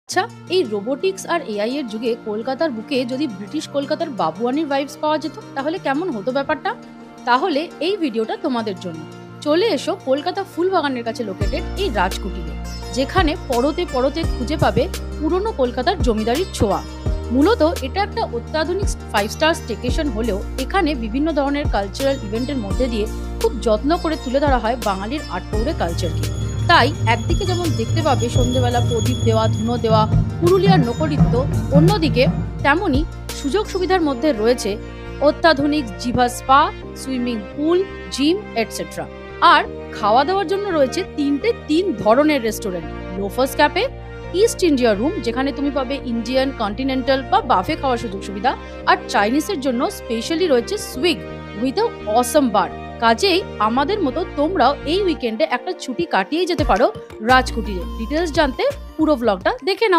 আচ্ছা, এই রোবোটিক্স আর এআই এর যুগে কলকাতার বুকে যদি ব্রিটিশ কলকাতার বাবুয়ানির ভাইবস পাওয়া যেত তাহলে কেমন হতো ব্যাপারটা? তাহলে এই ভিডিওটা তোমাদের জন্য। চলে এসো কলকাতা ফুলবাগানের কাছে লোকেটেড এই রাজকুটিরে, যেখানে পরতে পরতে খুঁজে পাবে পুরনো কলকাতার জমিদারির ছোঁয়া। মূলত এটা একটা অত্যাধুনিক 5 স্টার স্টেকেশন হলেও এখানে বিভিন্ন ধরনের কালচারাল ইভেন্টের মধ্যে দিয়ে খুব যত্ন করে তুলে ধরা হয় বাঙালির আটপৌরে কালচারকে। তাই একদিকে যেমন দেখতে পাবে সন্ধ্যেবেলা প্রদীপ দেওয়া, ধুনো দেওয়া, পুরুলিয়ার লোকনৃত্য, অন্যদিকে তেমনই সুযোগ সুবিধার মধ্যে রয়েছে অত্যাধুনিক Jiva spa, swimming pool, gym etcetera. আর খাওয়া দাওয়ার জন্য রয়েছে তিন ধরনের restaurant: Loafers cafe, East India room, যেখানে তুমি পাবে ইন্ডিয়ান, কন্টিনেন্টাল বা বাফে খাওয়ার সুযোগ সুবিধা, আর চাইনিজের জন্য স্পেশালি রয়েছে সুইগ উইথ অসম বার। কাজেই আমাদের মতো তোমরাও এই উইকেন্ডে একটা ছুটি কাটিয়েই যেতে পারো রাজকুটিরে। ডিটেলস জানতে পুরো ব্লগটা দেখে নাও।